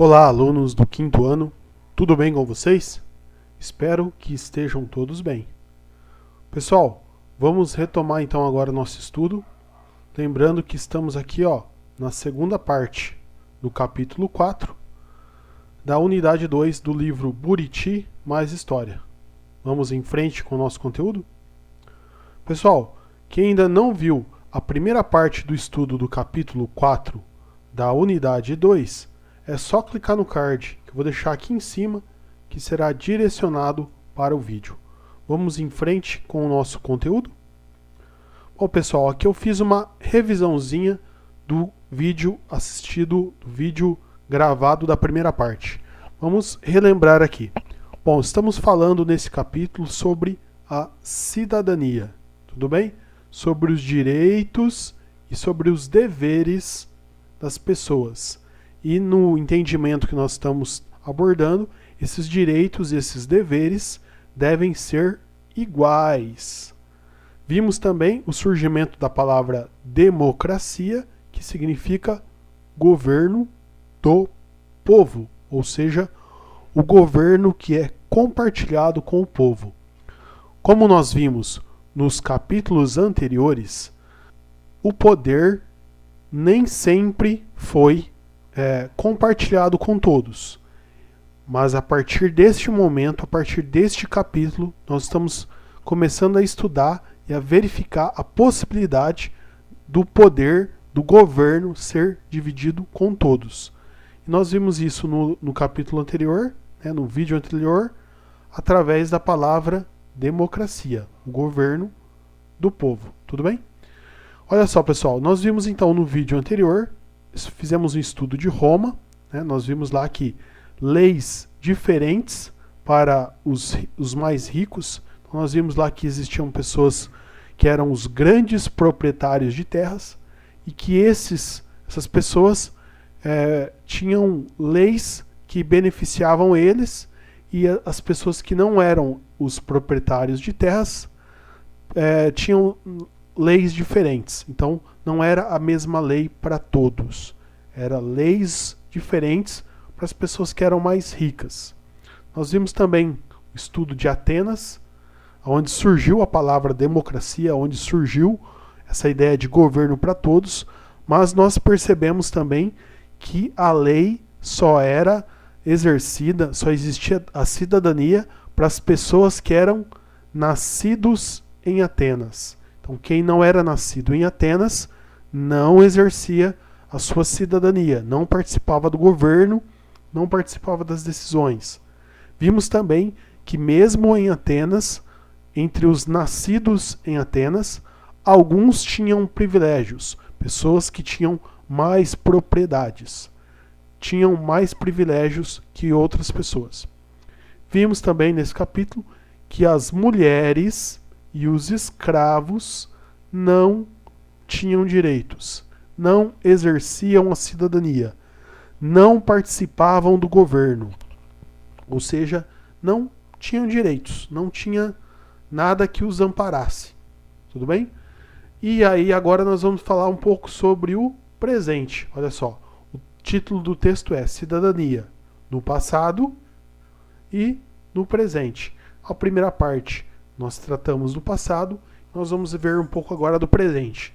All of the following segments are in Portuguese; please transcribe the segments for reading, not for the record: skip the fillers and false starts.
Olá, alunos do quinto ano, tudo bem com vocês? Espero que estejam todos bem. Pessoal, vamos retomar então agora nosso estudo, lembrando que estamos aqui na segunda parte do capítulo 4 da unidade 2 do livro Buriti mais História. Vamos em frente com o nosso conteúdo? Pessoal, quem ainda não viu a primeira parte do estudo do capítulo 4 da unidade 2, é só clicar no card que eu vou deixar aqui em cima, que será direcionado para o vídeo. Vamos em frente com o nosso conteúdo? Bom, pessoal, aqui eu fiz uma revisãozinha do vídeo assistido, do vídeo gravado da primeira parte. Vamos relembrar aqui. Bom, estamos falando nesse capítulo sobre a cidadania, tudo bem? Sobre os direitos e sobre os deveres das pessoas. E no entendimento que nós estamos abordando, esses direitos e esses deveres devem ser iguais. Vimos também o surgimento da palavra democracia, que significa governo do povo, ou seja, o governo que é compartilhado com o povo. Como nós vimos nos capítulos anteriores, o poder nem sempre foi compartilhado com todos. Mas a partir deste momento, a partir deste capítulo, nós estamos começando a estudar e a verificar a possibilidade do poder do governo ser dividido com todos. E nós vimos isso no capítulo anterior, no vídeo anterior, através da palavra democracia, o governo do povo. Tudo bem? Olha só, pessoal, nós vimos então no vídeo anterior, fizemos um estudo de Roma, nós vimos lá que leis diferentes para os mais ricos. Então, nós vimos lá que existiam pessoas que eram os grandes proprietários de terras e que essas pessoas tinham leis que beneficiavam eles, e as pessoas que não eram os proprietários de terras tinham leis diferentes. Então não era a mesma lei para todos. Era leis diferentes para as pessoas que eram mais ricas. Nós vimos também o estudo de Atenas, onde surgiu a palavra democracia, onde surgiu essa ideia de governo para todos, mas nós percebemos também que a lei só era exercida, só existia a cidadania para as pessoas que eram nascidos em Atenas. Então, quem não era nascido em Atenas não exercia a sua cidadania, não participava do governo, não participava das decisões. Vimos também que mesmo em Atenas, entre os nascidos em Atenas, alguns tinham privilégios, pessoas que tinham mais propriedades, tinham mais privilégios que outras pessoas. Vimos também nesse capítulo que as mulheres e os escravos não tinham direitos, não exerciam a cidadania, não participavam do governo, ou seja, não tinham direitos, não tinha nada que os amparasse. Tudo bem? E aí agora nós vamos falar um pouco sobre o presente. Olha só, o título do texto é Cidadania no passado e no presente. A primeira parte nós tratamos do passado, nós vamos ver um pouco agora do presente.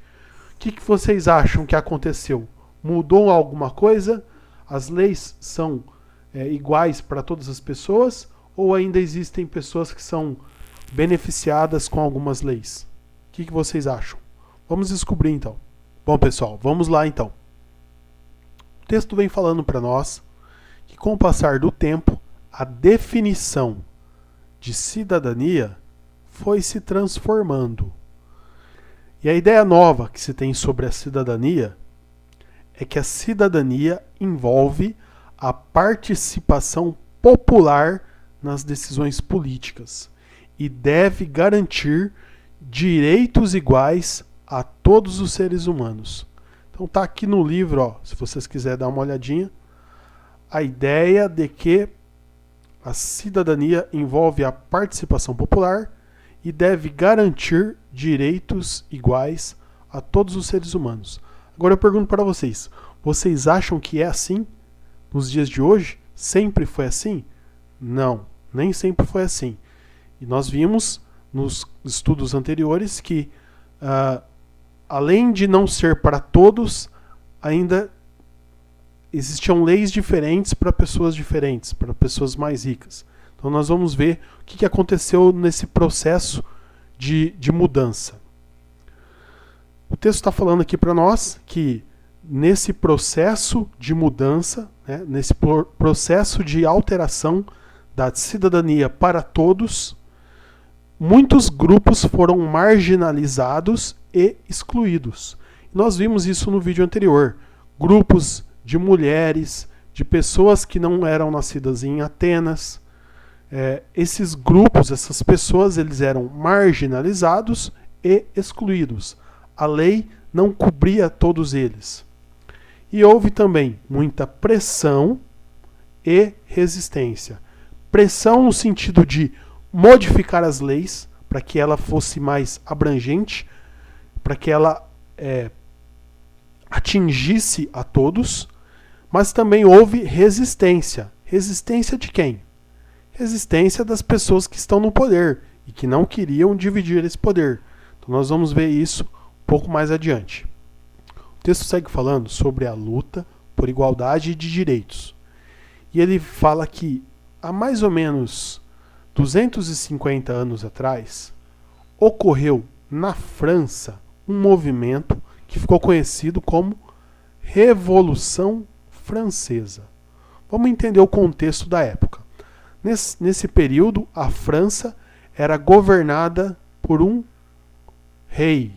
O que vocês acham que aconteceu? Mudou alguma coisa? As leis são iguais para todas as pessoas? Ou ainda existem pessoas que são beneficiadas com algumas leis? O que vocês acham? Vamos descobrir então. Bom, pessoal, vamos lá então. O texto vem falando para nós que com o passar do tempo, a definição de cidadania foi se transformando. E a ideia nova que se tem sobre a cidadania é que a cidadania envolve a participação popular nas decisões políticas e deve garantir direitos iguais a todos os seres humanos. Então tá aqui no livro, se vocês quiserem dar uma olhadinha, a ideia de que a cidadania envolve a participação popular e deve garantir direitos iguais a todos os seres humanos. Agora eu pergunto para vocês, vocês acham que é assim? nos dias de hoje, sempre foi assim? Não, nem sempre foi assim. E nós vimos nos estudos anteriores que, além de não ser para todos, ainda existiam leis diferentes para pessoas diferentes, para pessoas mais ricas. Então nós vamos ver o que aconteceu nesse processo de mudança. O texto está falando aqui para nós que nesse processo de mudança, né, nesse processo de alteração da cidadania para todos, muitos grupos foram marginalizados e excluídos. Nós vimos isso no vídeo anterior. Grupos de mulheres, de pessoas que não eram nascidas em Atenas. Esses grupos, essas pessoas, eles eram marginalizados e excluídos. A lei não cobria todos eles. E houve também muita pressão e resistência. Pressão no sentido de modificar as leis para que ela fosse mais abrangente, para que ela atingisse a todos, mas também houve resistência. Resistência de quem? Resistência das pessoas que estão no poder e que não queriam dividir esse poder. Então nós vamos ver isso um pouco mais adiante. O texto segue falando sobre a luta por igualdade de direitos. E ele fala que há mais ou menos 250 anos atrás, ocorreu na França um movimento que ficou conhecido como Revolução Francesa. Vamos entender o contexto da época. Nesse período, a França era governada por um rei,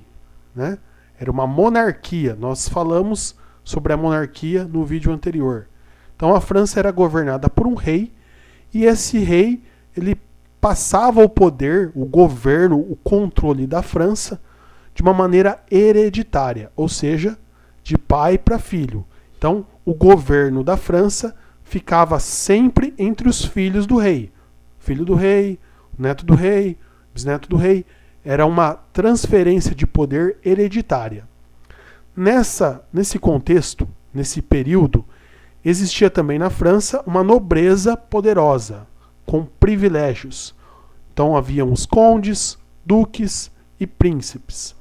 né? Era uma monarquia. Nós falamos sobre a monarquia no vídeo anterior. Então a França era governada por um rei, e esse rei ele passava o poder, o governo, o controle da França de uma maneira hereditária, ou seja, de pai para filho. Então o governo da França ficava sempre entre os filhos do rei. Filho do rei, neto do rei, bisneto do rei. Era uma transferência de poder hereditária. Nesse contexto, nesse período, existia também na França uma nobreza poderosa, com privilégios. Então haviam os condes, duques e príncipes.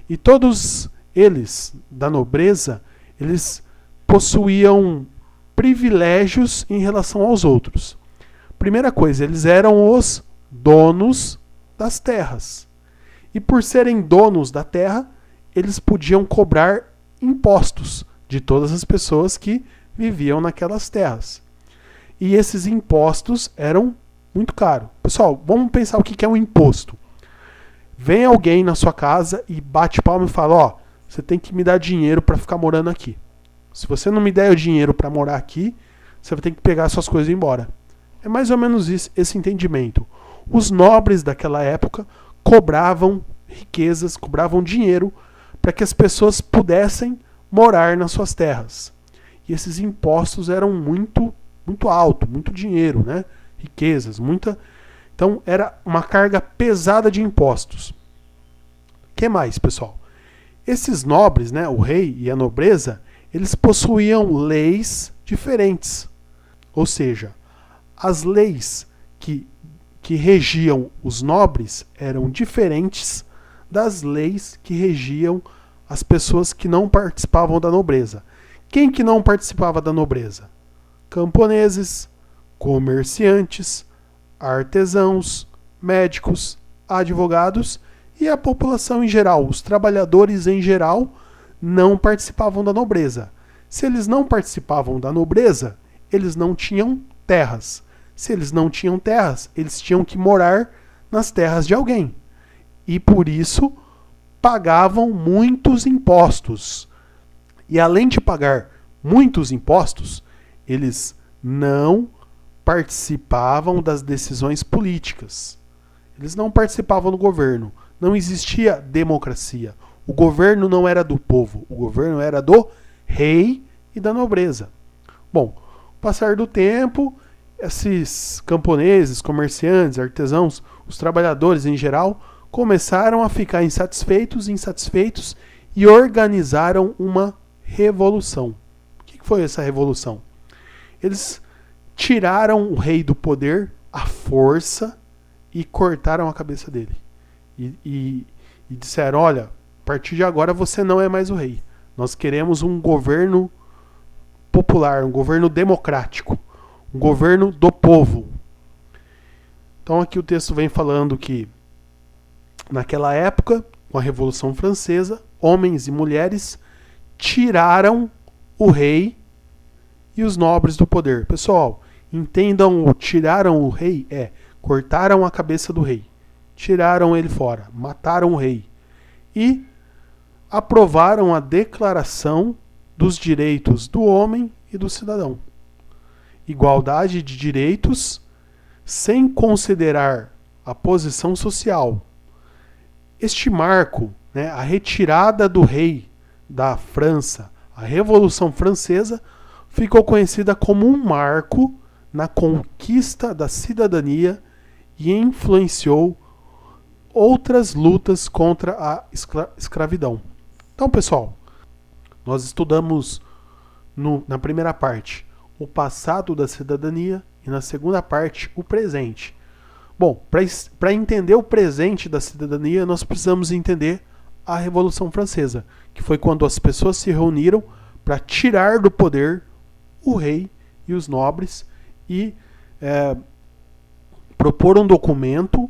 E todos eles, da nobreza, eles possuíam privilégios em relação aos outros. Primeira coisa, eles eram os donos das terras. E por serem donos da terra, eles podiam cobrar impostos de todas as pessoas que viviam naquelas terras. E esses impostos eram muito caros. Pessoal, vamos pensar o que é um imposto. Vem alguém na sua casa e bate palma e fala, ó, você tem que me dar dinheiro para ficar morando aqui. Se você não me der o dinheiro para morar aqui, você vai ter que pegar suas coisas e ir embora. É mais ou menos esse entendimento. Os nobres daquela época cobravam riquezas, cobravam dinheiro para que as pessoas pudessem morar nas suas terras. E esses impostos eram muito altos, muito dinheiro, né? Riquezas, muita. Então era uma carga pesada de impostos. O que mais, pessoal? Esses nobres, né, o rei e a nobreza, eles possuíam leis diferentes. Ou seja, as leis que regiam os nobres eram diferentes das leis que regiam as pessoas que não participavam da nobreza. Quem que não participava da nobreza? Camponeses, comerciantes, artesãos, médicos, advogados e a população em geral. Os trabalhadores em geral não participavam da nobreza. Se eles não participavam da nobreza, eles não tinham terras. Se eles não tinham terras, eles tinham que morar nas terras de alguém. E por isso pagavam muitos impostos. E além de pagar muitos impostos, eles não participavam das decisões políticas. Eles não participavam do governo. Não existia democracia. O governo não era do povo. O governo era do rei e da nobreza. Bom, com o passar do tempo, esses camponeses, comerciantes, artesãos, os trabalhadores em geral, começaram a ficar insatisfeitos e organizaram uma revolução. O que foi essa revolução? Eles tiraram o rei do poder à força e cortaram a cabeça dele. E disseram, olha, a partir de agora você não é mais o rei. Nós queremos um governo popular, um governo democrático, um governo do povo. Então aqui o texto vem falando que naquela época, com a Revolução Francesa, homens e mulheres tiraram o rei e os nobres do poder. Pessoal, entendam o tiraram o rei cortaram a cabeça do rei, tiraram ele fora, mataram o rei e aprovaram a Declaração dos Direitos do Homem e do Cidadão. Igualdade de direitos sem considerar a posição social. Este marco, a retirada do rei da França, a Revolução Francesa, ficou conhecida como um marco na conquista da cidadania e influenciou outras lutas contra a escravidão. Então, pessoal, nós estudamos na primeira parte o passado da cidadania e na segunda parte o presente. Bom, para entender o presente da cidadania, nós precisamos entender a Revolução Francesa, que foi quando as pessoas se reuniram para tirar do poder o rei e os nobres e propor um documento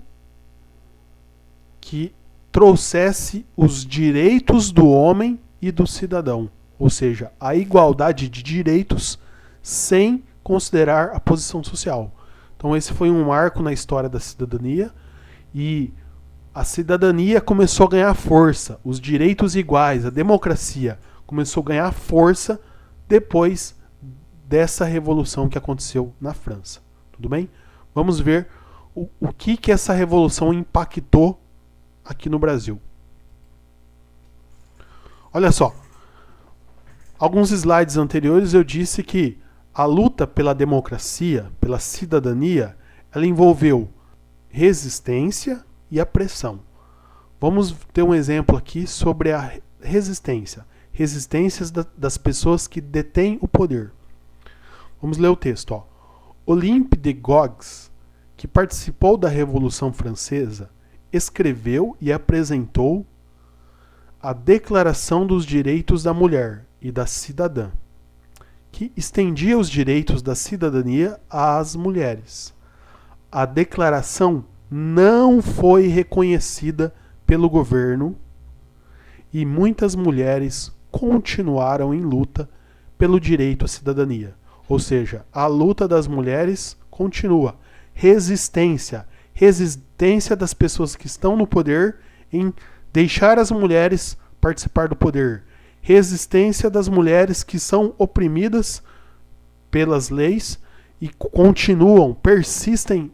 que trouxesse os direitos do homem e do cidadão, ou seja, a igualdade de direitos sem considerar a posição social. Então esse foi um marco na história da cidadania e a cidadania começou a ganhar força, os direitos iguais, a democracia começou a ganhar força depois dessa revolução que aconteceu na França. Tudo bem? Vamos ver o que essa revolução impactou aqui no Brasil. Olha só, alguns slides anteriores eu disse que a luta pela democracia, pela cidadania, ela envolveu resistência e a pressão. Vamos ter um exemplo aqui sobre a resistência. Resistências das pessoas que detêm o poder. Vamos ler o texto. Olympe de Gouges, que participou da Revolução Francesa, escreveu e apresentou a Declaração dos Direitos da Mulher e da Cidadã, que estendia os direitos da cidadania às mulheres. A declaração não foi reconhecida pelo governo e muitas mulheres continuaram em luta pelo direito à cidadania. Ou seja, a luta das mulheres continua. Resistência das pessoas que estão no poder em deixar as mulheres participar do poder. Resistência das mulheres que são oprimidas pelas leis e persistem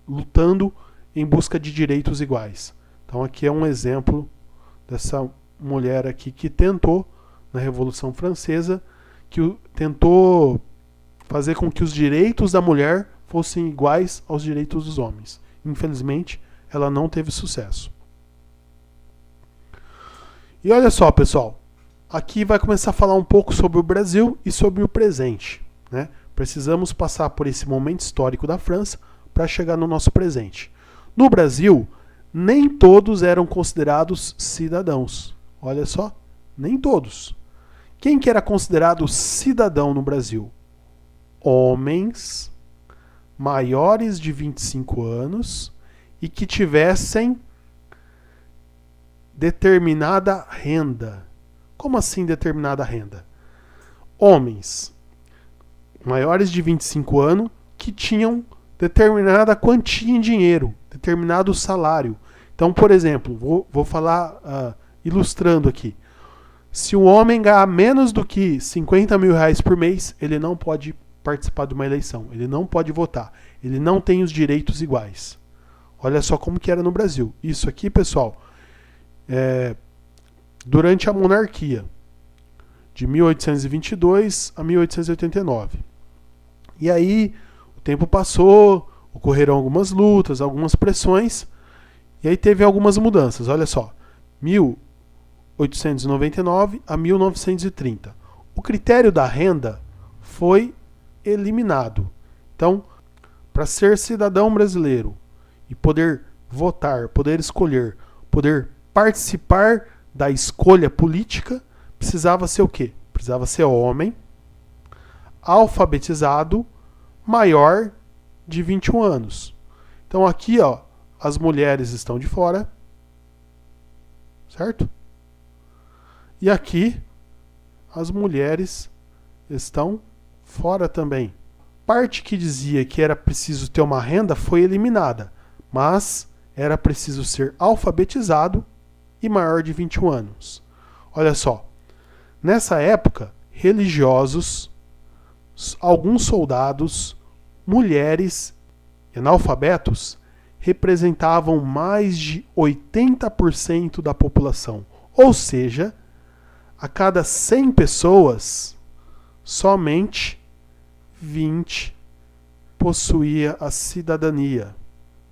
lutando em busca de direitos iguais. Então aqui é um exemplo dessa mulher aqui que tentou, na Revolução Francesa, que tentou fazer com que os direitos da mulher fossem iguais aos direitos dos homens. Infelizmente, ela não teve sucesso. E olha só, pessoal, aqui vai começar a falar um pouco sobre o Brasil e sobre o presente, né? Precisamos passar por esse momento histórico da França para chegar no nosso presente. No Brasil, nem todos eram considerados cidadãos. Olha só, nem todos. Quem que era considerado cidadão no Brasil? Homens maiores de 25 anos e que tivessem determinada renda. Como assim determinada renda? Homens maiores de 25 anos que tinham determinada quantia em dinheiro, determinado salário. Então, por exemplo, vou falar ilustrando aqui. Se o homem ganhar menos do que 50 mil reais por mês, ele não pode participar de uma eleição, ele não pode votar, ele não tem os direitos iguais. Olha só como que era no Brasil. Isso aqui, pessoal, durante a monarquia, de 1822 a 1889. E aí, o tempo passou, ocorreram algumas lutas, algumas pressões, e aí teve algumas mudanças. Olha só, 1899 a 1930. O critério da renda foi eliminado. Então, para ser cidadão brasileiro e poder votar, poder escolher, poder participar da escolha política, precisava ser o quê? Precisava ser homem, alfabetizado, maior de 21 anos. Então aqui, ó, as mulheres estão de fora, certo? E aqui as mulheres estão fora também. Parte que dizia que era preciso ter uma renda foi eliminada, mas era preciso ser alfabetizado e maior de 21 anos. Olha só, nessa época, religiosos, alguns soldados, mulheres e analfabetos representavam mais de 80% da população. Ou seja, a cada 100 pessoas, somente 20 possuía a cidadania.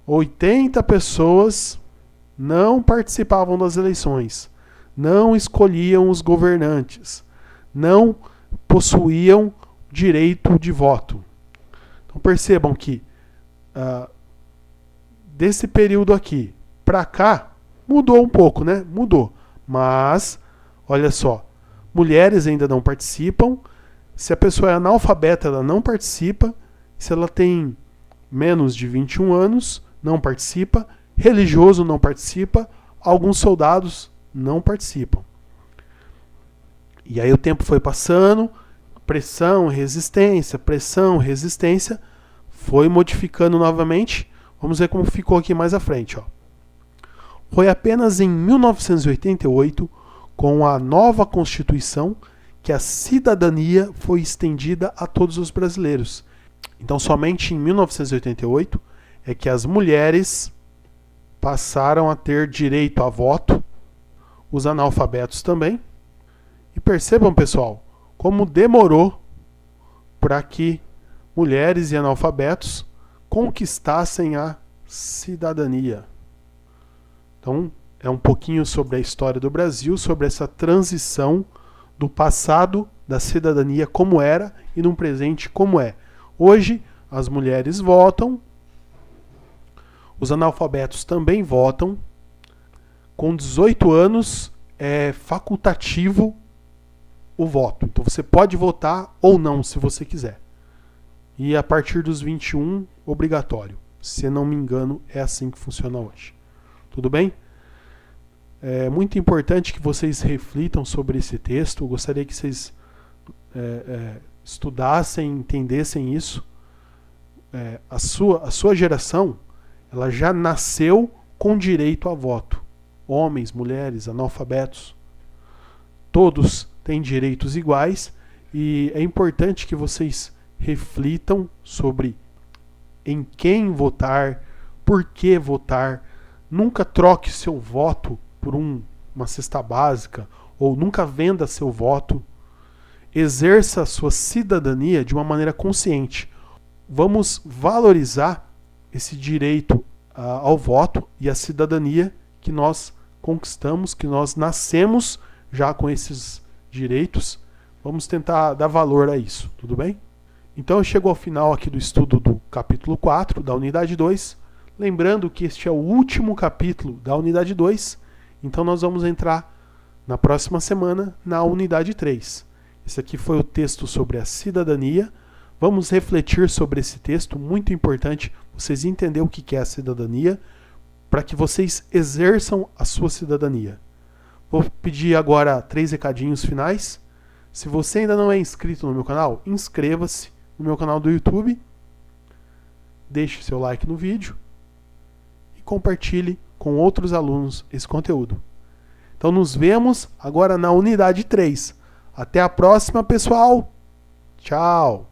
80 pessoas não participavam das eleições, não escolhiam os governantes, não possuíam direito de voto. Então percebam que desse período aqui para cá mudou um pouco, né? Mudou. Mas, olha só, mulheres ainda não participam. Se a pessoa é analfabeta, ela não participa. Se ela tem menos de 21 anos, não participa. Religioso não participa. Alguns soldados não participam. E aí o tempo foi passando, pressão, resistência, foi modificando novamente. Vamos ver como ficou aqui mais à frente, ó. Foi apenas em 1988, com a nova Constituição, que a cidadania foi estendida a todos os brasileiros. Então, somente em 1988 é que as mulheres passaram a ter direito a voto, os analfabetos também. E percebam, pessoal, como demorou para que mulheres e analfabetos conquistassem a cidadania. Então, é um pouquinho sobre a história do Brasil, sobre essa transição do passado da cidadania como era e no presente como é. Hoje, as mulheres votam, os analfabetos também votam. Com 18 anos, é facultativo o voto. Então, você pode votar ou não, se você quiser. E a partir dos 21, obrigatório. Se não me engano, é assim que funciona hoje. Tudo bem? É muito importante que vocês reflitam sobre esse texto. Eu gostaria que vocês estudassem, entendessem isso. A sua geração, ela já nasceu com direito a voto. Homens, mulheres, analfabetos, todos têm direitos iguais. E é importante que vocês reflitam sobre em quem votar, por que votar. Nunca troque seu voto por uma cesta básica, ou nunca venda seu voto. Exerça a sua cidadania de uma maneira consciente. Vamos valorizar esse direito ao voto e à cidadania que nós conquistamos, que nós nascemos já com esses direitos. Vamos tentar dar valor a isso, tudo bem? Então eu chego ao final aqui do estudo do capítulo 4 da unidade 2, lembrando que este é o último capítulo da unidade 2, então nós vamos entrar na próxima semana na unidade 3. Esse aqui foi o texto sobre a cidadania. Vamos refletir sobre esse texto, muito importante vocês entenderem o que é a cidadania, para que vocês exerçam a sua cidadania. Vou pedir agora 3 recadinhos finais. Se você ainda não é inscrito no meu canal, inscreva-se no meu canal do YouTube, deixe seu like no vídeo e compartilhe com outros alunos esse conteúdo. Então nos vemos agora na unidade 3. Até a próxima, pessoal. Tchau.